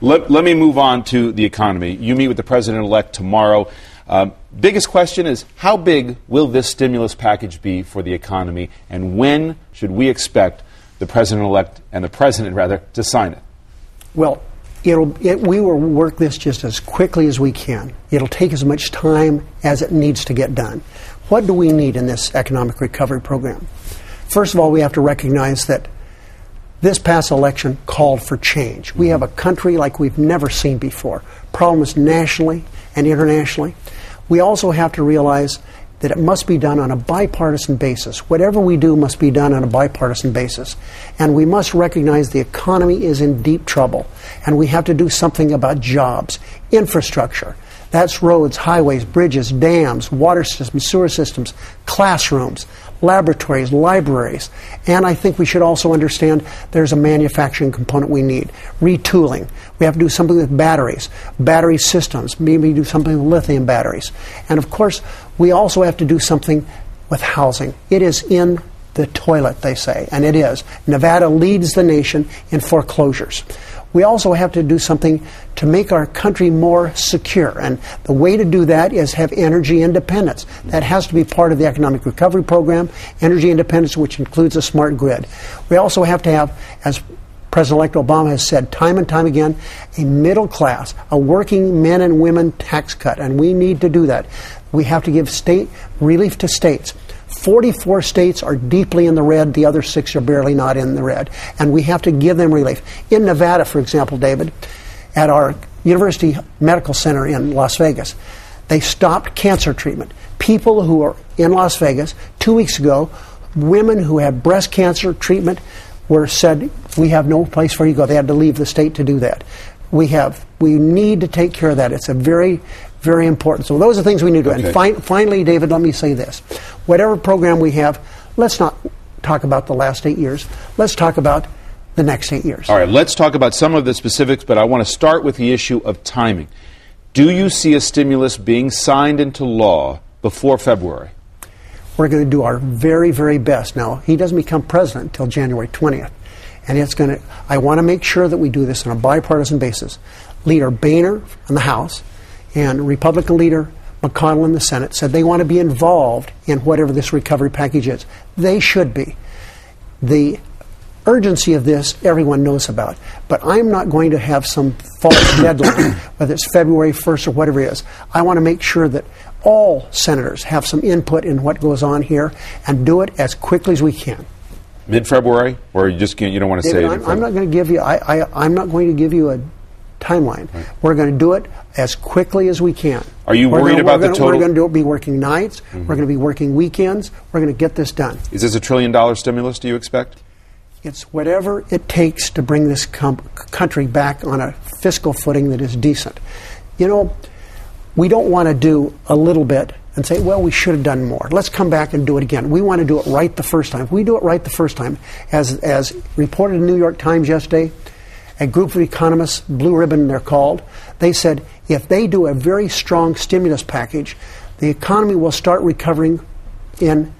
Let me move on to the economy. You meet with the president-elect tomorrow. Biggest question is, how big will this stimulus package be for the economy, and when should we expect the president-elect and the president, rather, to sign it? Well, we will work this just as quickly as we can. It'll take as much time as it needs to get done. What do we need in this economic recovery program? First of all, we have to recognize that this past election called for change. We have a country like we've never seen before. Problems nationally and internationally. We also have to realize that it must be done on a bipartisan basis. Whatever we do must be done on a bipartisan basis. And we must recognize the economy is in deep trouble. And we have to do something about jobs, infrastructure. That's roads, highways, bridges, dams, water systems, sewer systems, classrooms, laboratories, libraries. And I think we should also understand there's a manufacturing component we need. Retooling. We have to do something with batteries, battery systems, maybe do something with lithium batteries. And of course, we also have to do something with housing. It is in the toilet, they say, and it is. Nevada leads the nation in foreclosures. We also have to do something to make our country more secure. And the way to do that is have energy independence. That has to be part of the economic recovery program, energy independence, which includes a smart grid. We also have to have, as President-elect Obama has said time and time again, a middle class, a working men and women tax cut. And we need to do that. We have to give state relief to states. 44 states are deeply in the red. The other 6 are barely not in the red. And we have to give them relief. In Nevada, for example, David, at our University Medical Center in Las Vegas, they stopped cancer treatment. People who are in Las Vegas, 2 weeks ago, women who had breast cancer treatment were said, we have no place for you to go. They had to leave the state to do that. We need to take care of that. It's a very, very important. So those are things we need to do. Okay. And finally, David, let me say this. Whatever program we have, let's not talk about the last 8 years. Let's talk about the next 8 years. All right, let's talk about some of the specifics, but I want to start with the issue of timing. Do you see a stimulus being signed into law before February? We're going to do our very, very best. Now, he doesn't become president until January 20th. And I want to make sure that we do this on a bipartisan basis. Leader Boehner in the House and Republican leader McConnell in the Senate said they want to be involved in whatever this recovery package is. They should be. The urgency of this, everyone knows about. But I'm not going to have some false deadline, whether it's February 1st or whatever it is. I want to make sure that all senators have some input in what goes on here and do it as quickly as we can. Mid-February, or you don't want to say it? I'm not going to give you. I'm not going to give you a timeline. Right. We're going to do it as quickly as we can. Are you worried about the total? We're going to be working nights. Mm-hmm. We're going to be working weekends. We're going to get this done. Is this $1 trillion stimulus, do you expect? It's whatever it takes to bring this country back on a fiscal footing that is decent. You know, we don't want to do a little bit and say, well, we should have done more. Let's come back and do it again. We want to do it right the first time. If we do it right the first time, as reported in the New York Times yesterday, a group of economists, Blue Ribbon they're called, they said if they do a very strong stimulus package, the economy will start recovering in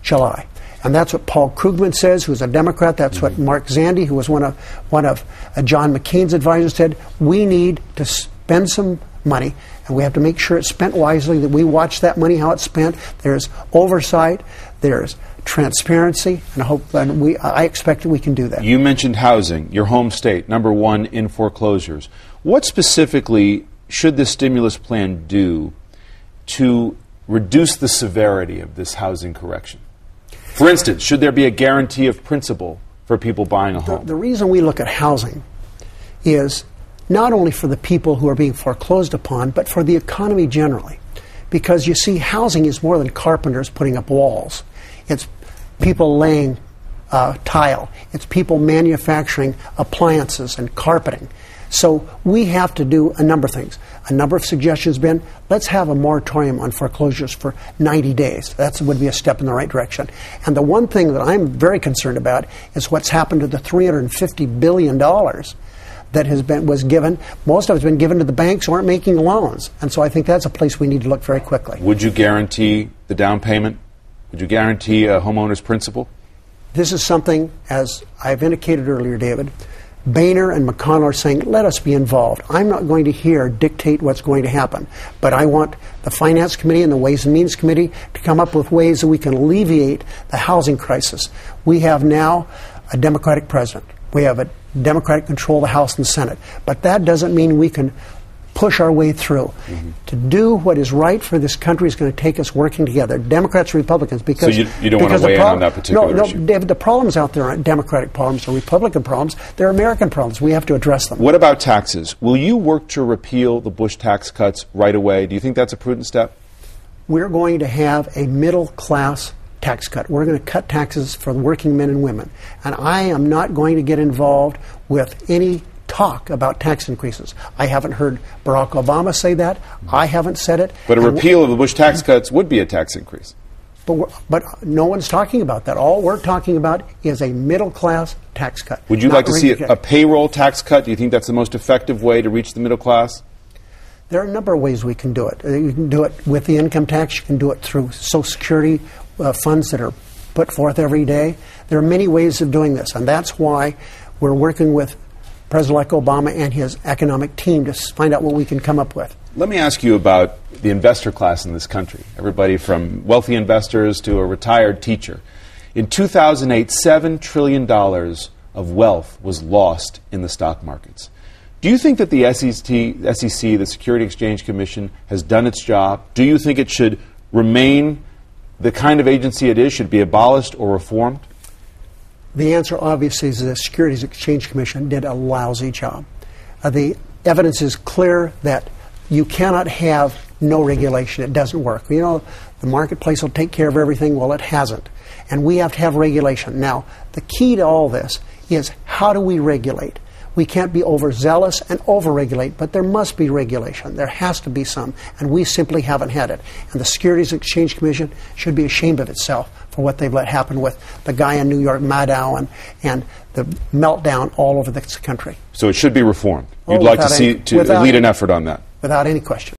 July. And that's what Paul Krugman says, who's a Democrat. That's what Mark Zandi, who was one of John McCain's advisors, said. We need to spend some money, and we have to make sure it's spent wisely, that we watch that money, how it's spent. There's oversight, there's transparency, and I expect that we can do that. You mentioned housing, your home state, #1 in foreclosures. What specifically should this stimulus plan do to reduce the severity of this housing correction? For instance, should there be a guarantee of principal for people buying a home? The reason we look at housing is not only for the people who are being foreclosed upon, but for the economy generally. Because you see, housing is more than carpenters putting up walls. It's people laying tile. It's people manufacturing appliances and carpeting. So we have to do a number of things. A number of suggestions have been, let's have a moratorium on foreclosures for 90 days. That would be a step in the right direction. And the one thing that I'm very concerned about is what's happened to the $350 billion that was given. Most of it's been given to the banks who aren't making loans. And so I think that's a place we need to look very quickly. Would you guarantee the down payment? Would you guarantee a homeowner's principal? This is something, as I've indicated earlier, David, Boehner and McConnell are saying, let us be involved. I'm not going to dictate what's going to happen, but I want the Finance Committee and the Ways and Means Committee to come up with ways that we can alleviate the housing crisis. We have now a Democratic president. We have a Democratic control of the House and Senate, but that doesn't mean we can push our way through. Mm-hmm. To do what is right for this country is going to take us working together, Democrats, Republicans. Because so you don't want to weigh in on that particular issue? No, David, the problems out there aren't Democratic problems or Republican problems. They're American problems. We have to address them. What about taxes? Will you work to repeal the Bush tax cuts right away? Do you think that's a prudent step? We're going to have a middle-class tax cut. We're going to cut taxes for the working men and women. And I am not going to get involved with any talk about tax increases. I haven't heard Barack Obama say that. I haven't said it. But a repeal of the Bush tax cuts would be a tax increase. But no one's talking about that. All we're talking about is a middle-class tax cut. Would you like to see a payroll tax cut? Do you think that's the most effective way to reach the middle class? There are a number of ways we can do it. You can do it with the income tax. You can do it through Social Security funds that are put forth every day. There are many ways of doing this, and that's why we're working with President-elect Obama and his economic team to find out what we can come up with. Let me ask you about the investor class in this country, everybody from wealthy investors to a retired teacher. In 2008, $7 trillion of wealth was lost in the stock markets. Do you think that the SEC, the Security Exchange Commission, has done its job? Do you think it should remain the kind of agency it is, should be abolished or reformed? The answer, obviously, is the Securities Exchange Commission did a lousy job. The evidence is clear that you cannot have no regulation. It doesn't work. You know, the marketplace will take care of everything. Well, it hasn't. And we have to have regulation. Now, the key to all this is how do we regulate? We can't be overzealous and overregulate, but there must be regulation. There has to be some, and we simply haven't had it. And the Securities Exchange Commission should be ashamed of itself for what they've let happen with the guy in New York, Maddow, and the meltdown all over this country. So it should be reformed. You'd like to lead an effort on that? Without any question.